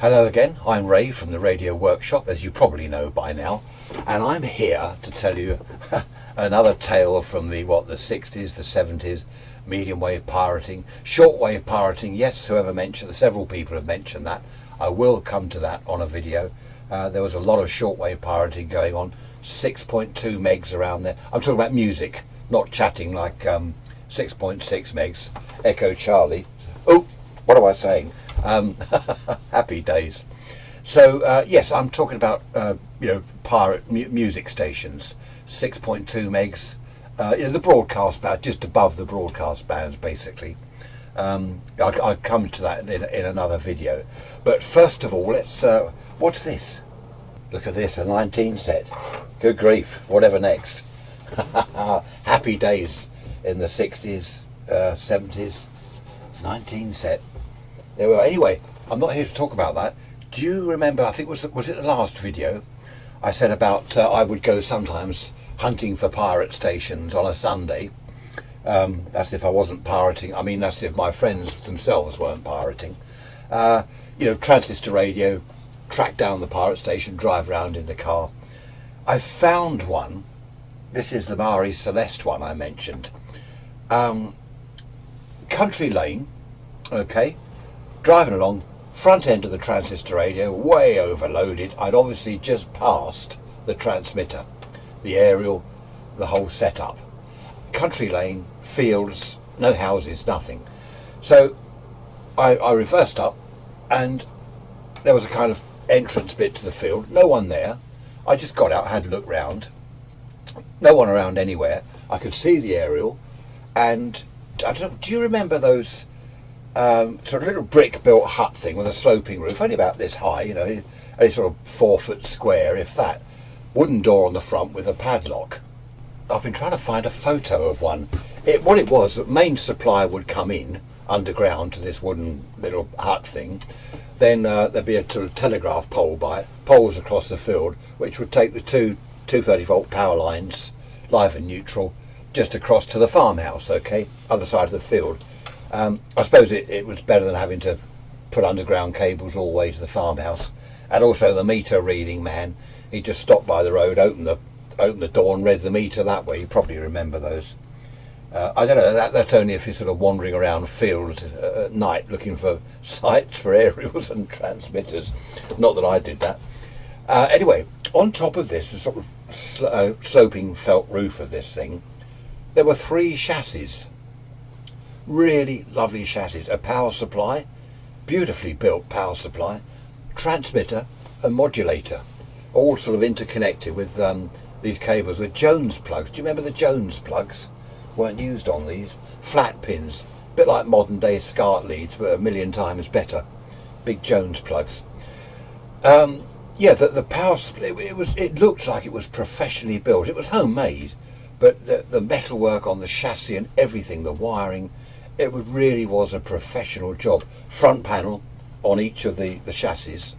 Hello again, I'm Ray from the Radio Workshop, as you probably know by now, and I'm here to tell you another tale from the 60s, the 70s, medium wave pirating, short wave pirating. Yes, whoever mentioned, several people have mentioned that. I will come to that on a video. There was a lot of short wave pirating going on, 6.2 megs around there. I'm talking about music, not chatting like 6.6 megs, Echo Charlie. Oh, what am I saying? Happy days. So yes, I'm talking about pirate music stations, 6.2 megs. The broadcast band, just above the broadcast bands, basically. I'll come to that in another video. But first of all, let's what's this? Look at this, a 19 set. Good grief, whatever next. Happy days in the 60s, 70s, 19 set. There we are. Anyway, I'm not here to talk about that. Do you remember, I think was it the last video, I said about I would go sometimes hunting for pirate stations on a Sunday. That's if I wasn't pirating. I mean, that's if my friends themselves weren't pirating. Transistor radio, track down the pirate station, drive around in the car. I found one. This is the Mary Celeste one I mentioned. Country lane, okay. Driving along, front end of the transistor radio, way overloaded. I'd obviously just passed the transmitter, the aerial, the whole setup. Country lane, fields, no houses, nothing. So I reversed up, and there was a kind of entrance bit to the field. No one there. I just got out, had a look round. No one around anywhere. I could see the aerial, and I don't know, do you remember those sort of little brick built hut thing with a sloping roof, only about this high, only sort of 4 foot square, if that. Wooden door on the front with a padlock. I've been trying to find a photo of one. What it was, the main supply would come in underground to this wooden little hut thing. Then there'd be a sort of telegraph pole poles across the field, which would take the two 230 volt power lines, live and neutral, just across to the farmhouse, okay, other side of the field. I suppose it was better than having to put underground cables all the way to the farmhouse. And also the meter reading man, he just stopped by the road, opened the door and read the meter that way. You probably remember those. I don't know, that's only if you're sort of wandering around fields at night looking for sites for aerials and transmitters. Not that I did that. Anyway, on top of this, the sort of sloping felt roof of this thing, there were 3 chassis. Really lovely chassis. A power supply, beautifully built power supply, transmitter and modulator, all sort of interconnected with these cables with Jones plugs. Do you remember the Jones plugs? Weren't used on these. Flat pins, a bit like modern day SCART leads, but a million times better. Big Jones plugs. The power, it looked like it was professionally built. It was homemade, but the metalwork on the chassis and everything, the wiring, it really was a professional job. Front panel on each of the chassis.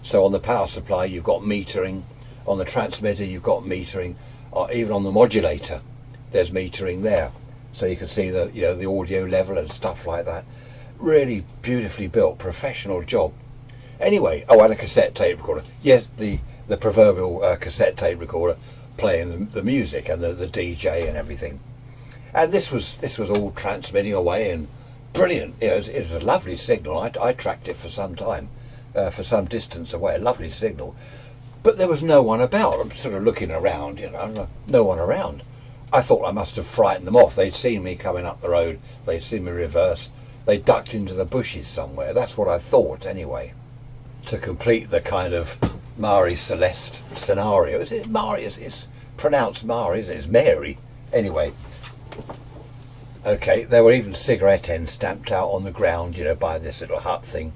So on the power supply you've got metering, on the transmitter you've got metering, even on the modulator there's metering there. So you can see the audio level and stuff like that. Really beautifully built, professional job. Anyway, and a cassette tape recorder. Yes, the proverbial cassette tape recorder playing the music and the DJ and everything. And this was all transmitting away, and brilliant. It was a lovely signal. I tracked it for some time, for some distance away. A lovely signal, but there was no one about. I'm sort of looking around, no one around. I thought I must have frightened them off. They'd seen me coming up the road. They'd seen me reverse. They ducked into the bushes somewhere. That's what I thought, anyway. To complete the kind of Mary Celeste scenario, is it Mary? It's pronounced Mary, isn't it? It's Mary. Anyway. Okay, there were even cigarette ends stamped out on the ground, by this little hut thing.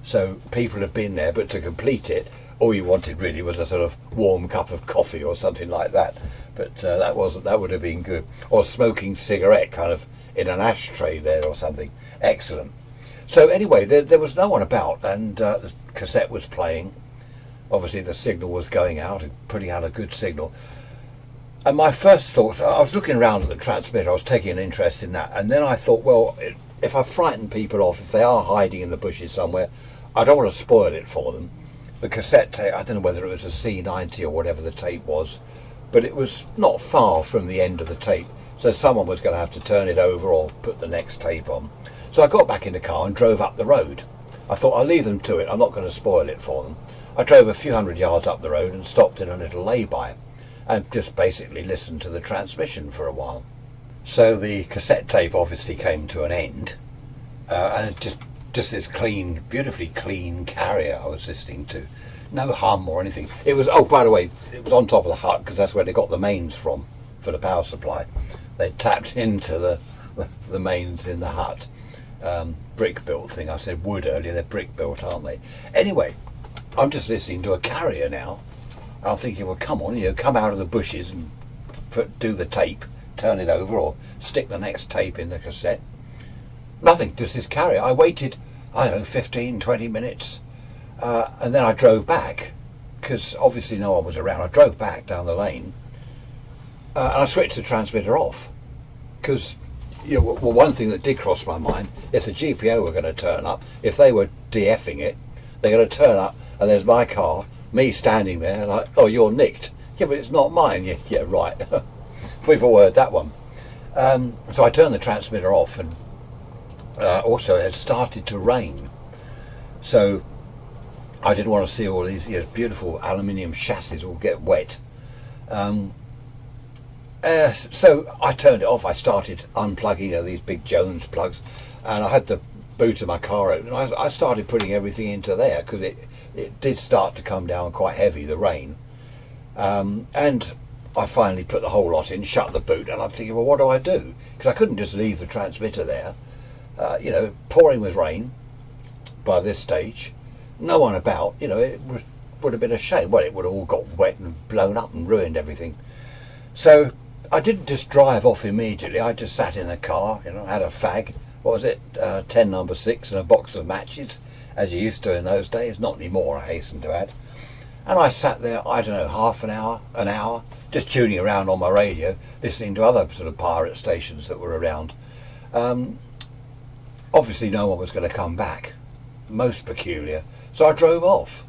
So people had been there, but to complete it, all you wanted really was a sort of warm cup of coffee or something like that. But that would have been good. Or smoking cigarette kind of in an ashtray there or something. Excellent. So anyway, there was no one about, and the cassette was playing. Obviously the signal was going out, putting out a good signal. And my first thoughts, I was looking around at the transmitter, I was taking an interest in that, and then I thought, well, if I frighten people off, if they are hiding in the bushes somewhere, I don't want to spoil it for them. The cassette tape, I don't know whether it was a C90 or whatever the tape was, but it was not far from the end of the tape, so someone was going to have to turn it over or put the next tape on. So I got back in the car and drove up the road. I thought I'll leave them to it, I'm not going to spoil it for them. I drove a few hundred yards up the road and stopped in a little lay-by and just basically listened to the transmission for a while. So the cassette tape obviously came to an end, and just this clean, beautifully clean carrier I was listening to. No hum or anything. It was, oh, by the way, it was on top of the hut because that's where they got the mains from for the power supply. They tapped into the mains in the hut. Brick built thing. I said wood earlier, they're brick built, aren't they? Anyway, I'm just listening to a carrier now. And I'm thinking, well, come on, come out of the bushes and do the tape, turn it over or stick the next tape in the cassette. Nothing, just this carrier. I waited, I don't know, 15, 20 minutes. And then I drove back because obviously no one was around. I drove back down the lane and I switched the transmitter off because, well, one thing that did cross my mind, if the GPO were going to turn up, if they were DFing it, they're going to turn up and there's my car, me standing there like, oh, you're nicked. Yeah, but it's not mine. Yeah, right. We've all heard that one. So I turned the transmitter off, and also it had started to rain. So I didn't want to see all these beautiful aluminium chassis all get wet. So I turned it off. I started unplugging these big Jones plugs, and I had the boot of my car open. I started putting everything into there because it did start to come down quite heavy, the rain. And I finally put the whole lot in, shut the boot, and I'm thinking, well, what do I do? Because I couldn't just leave the transmitter there. Pouring with rain by this stage, no one about, it would have been a shame. Well, it would have all got wet and blown up and ruined everything. So I didn't just drive off immediately. I just sat in the car, had a fag, what was it, 10 number 6 and a box of matches, as you used to in those days, not anymore, I hasten to add. And I sat there, I don't know, half an hour, just tuning around on my radio, listening to other sort of pirate stations that were around. Obviously no one was going to come back. Most peculiar. So I drove off.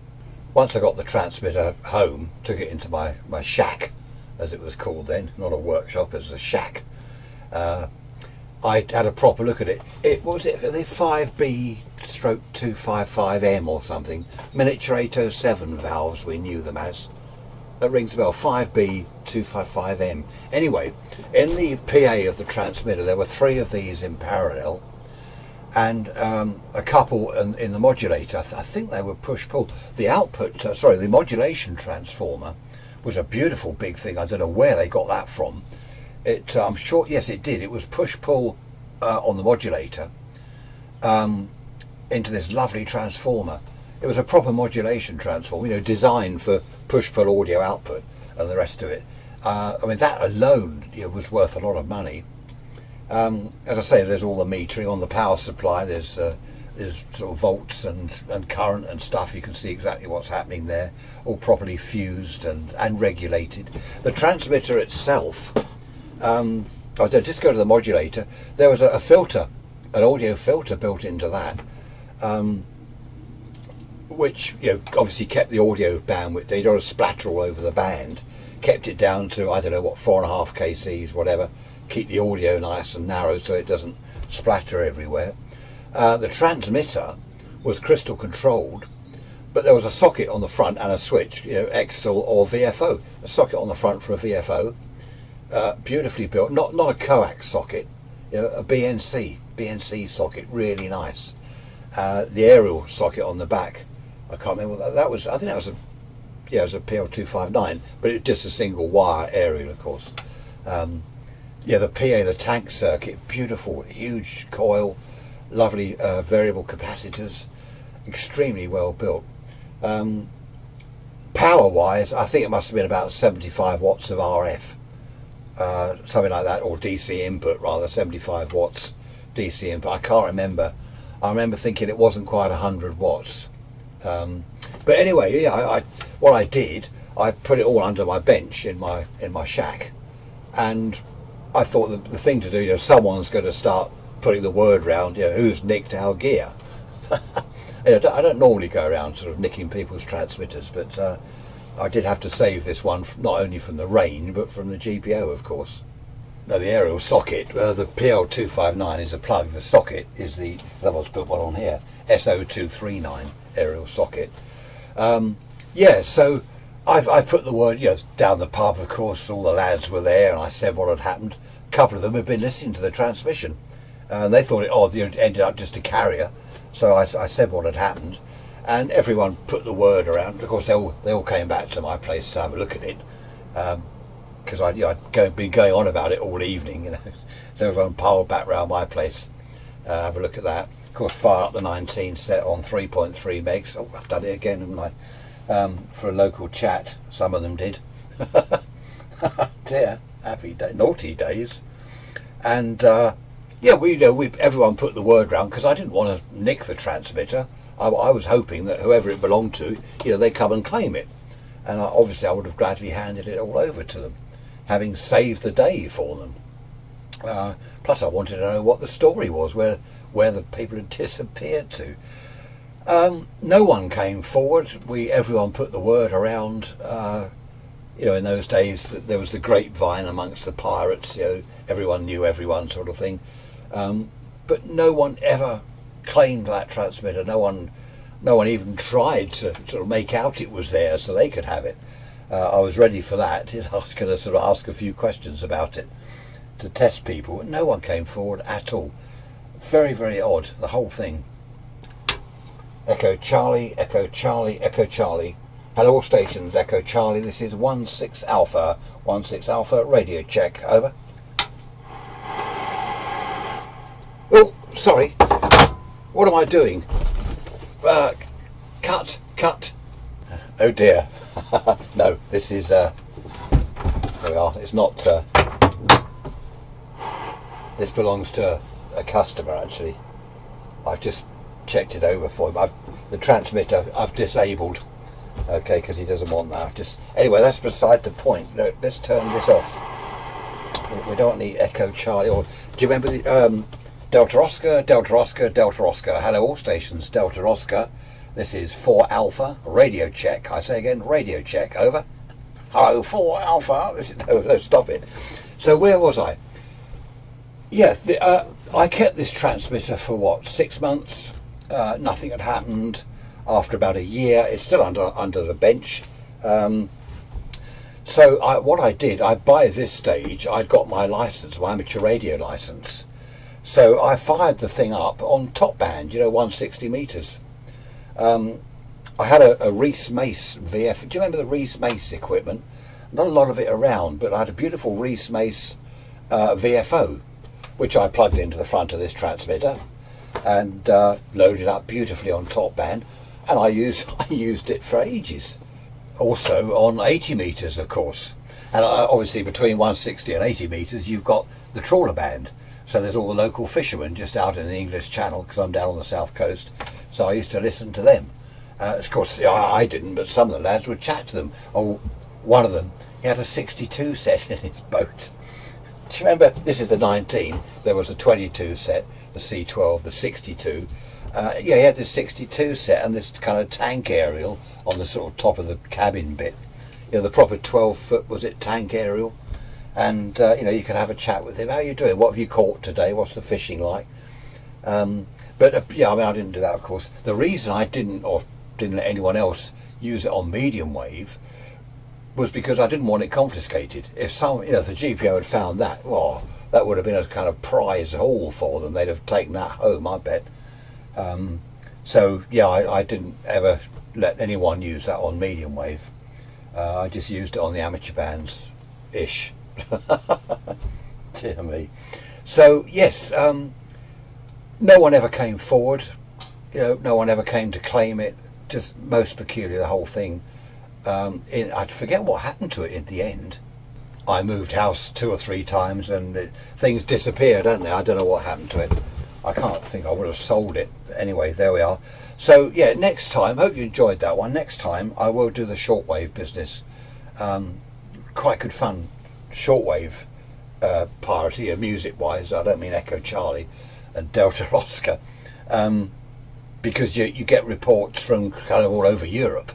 Once I got the transmitter home, took it into my shack, as it was called then, not a workshop, it was a shack. I had a proper look at it. What was it, the 5B/255M or something, miniature 807 valves, we knew them as. That rings a bell, 5B/255M. Anyway, in the PA of the transmitter there were 3 of these in parallel, and a couple in the modulator. I think they were push-pull. The output, the modulation transformer was a beautiful big thing. I don't know where they got that from. I'm sure, yes, it did. It was push-pull on the modulator into this lovely transformer. It was a proper modulation transformer, designed for push-pull audio output and the rest of it. That alone was worth a lot of money. As I say, there's all the metering on the power supply. There's sort of volts and current and stuff. You can see exactly what's happening there, all properly fused and regulated. The transmitter itself, just go to the modulator. There was a filter, an audio filter built into that, which obviously kept the audio bandwidth. They don't splatter all over the band. Kept it down to 4.5 kcs, whatever. Keep the audio nice and narrow so it doesn't splatter everywhere. The transmitter was crystal controlled, but there was a socket on the front and a switch, Xtal or VFO. A socket on the front for a VFO, beautifully built. Not a coax socket, a BNC socket, really nice. The aerial socket on the back, I can't remember what that was. I think that was it was a PL259, but it's just a single wire aerial, of course. The PA, the tank circuit, beautiful, huge coil, lovely variable capacitors, extremely well built. Power wise, I think it must have been about 75 watts of RF, something like that, or DC input rather, 75 watts DC input. I can't remember. I remember thinking it wasn't quite 100 watts. But anyway, what I did, I put it all under my bench in my shack, and I thought the thing to do, someone's going to start putting the word round, who's nicked our gear. I don't normally go around sort of nicking people's transmitters, but I did have to save this one not only from the rain but from the GPO, of course. No, the aerial socket, the PL259 is a plug. The socket is the, someone's put one on here, SO239 aerial socket. Yeah, so I put the word, down the pub, of course, all the lads were there, and I said what had happened. A couple of them had been listening to the transmission, and they thought it ended up just a carrier. So I said what had happened, and everyone put the word around. Of course, they all came back to my place to have a look at it, because I'd been going on about it all evening, So everyone piled back round my place, have a look at that. Of course, fire up the 19 set on 3.3 megs. Oh, I've done it again, haven't I? For a local chat, some of them did. Dear, happy day, naughty days. And everyone put the word round, because I didn't want to nick the transmitter. I was hoping that whoever it belonged to, they come and claim it. And obviously I would have gladly handed it all over to them, having saved the day for them. Plus I wanted to know what the story was, where the people had disappeared to. No one came forward. Everyone put the word around. In those days there was the grapevine amongst the pirates. Everyone knew everyone, sort of thing. But no one ever claimed that transmitter. No one even tried to sort of make out it was there so they could have it. I was ready for that. I was going to sort of ask a few questions about it to test people. No one came forward at all. Very, very odd, the whole thing. Echo Charlie, Echo Charlie, Echo Charlie. Hello all stations, Echo Charlie. This is 16 Alpha. 16 Alpha, radio check. Over. Oh, sorry. What am I doing? Cut. Oh dear. No, this is... there we are. It's not... this belongs to a customer, actually. I've just checked it over for him. The transmitter I've disabled, okay, because he doesn't want that. Anyway, that's beside the point. Look, let's turn this off. We don't need Echo Charlie. Or do you remember the Delta Oscar, Delta Oscar, Delta Oscar? Hello all stations, Delta Oscar. This is 4 Alpha, radio check. I say again, radio check. Over. Hello 4 Alpha. No, stop it. So where was I? Yeah, I kept this transmitter for 6 months. Nothing had happened. After about a year, it's still under the bench. So what I did, by this stage, I'd got my license, my amateur radio license. So I fired the thing up on top band, 160 metres. I had a Reese Mace VF. Do you remember the Reese Mace equipment? Not a lot of it around, but I had a beautiful Reese Mace VFO, which I plugged into the front of this transmitter and loaded up beautifully on top band, and I used it for ages. Also on 80 metres, of course, and obviously between 160 and 80 metres you've got the trawler band, so there's all the local fishermen just out in the English Channel, because I'm down on the south coast, so I used to listen to them. Of course I didn't, but some of the lads would chat to them. One of them, he had a 62 set in his boat. Do you remember? This is the 19. There was the 22 set, the C12, the 62. He had this 62 set and this kind of tank aerial on the sort of top of the cabin bit. The proper 12-foot, was it, tank aerial? And, you could have a chat with him. How are you doing? What have you caught today? What's the fishing like? I didn't do that, of course. The reason I didn't let anyone else use it on medium wave was because I didn't want it confiscated. If the GPO had found that, well, that would have been a kind of prize haul for them. They'd have taken that home, I bet. I didn't ever let anyone use that on medium wave. I just used it on the amateur bands ish. Dear me. So yes, no one ever came forward. No one ever came to claim it. Just most peculiar, the whole thing. I forget what happened to it in the end. I moved house 2 or 3 times and things disappeared, don't they? I don't know what happened to it. I can't think. I would have sold it. Anyway, there we are. So yeah, next time, hope you enjoyed that one. Next time I will do the shortwave business. Quite good fun. Shortwave party, music wise. I don't mean Echo Charlie and Delta Oscar. because you get reports from kind of all over Europe,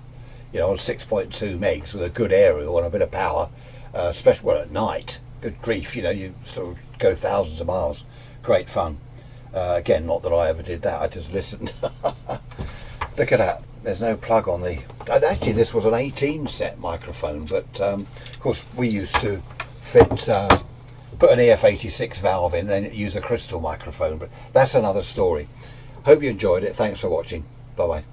you know, on 6.2 megs with a good aerial and a bit of power, especially well, at night. Good grief, you know, you sort of go thousands of miles. Great fun. Again, not that I ever did that, I just listened. Look at that, there's no plug on the... Actually, this was an 18 set microphone, but of course we used to fit, put an EF86 valve in and then use a crystal microphone, but that's another story. Hope you enjoyed it. Thanks for watching. Bye bye.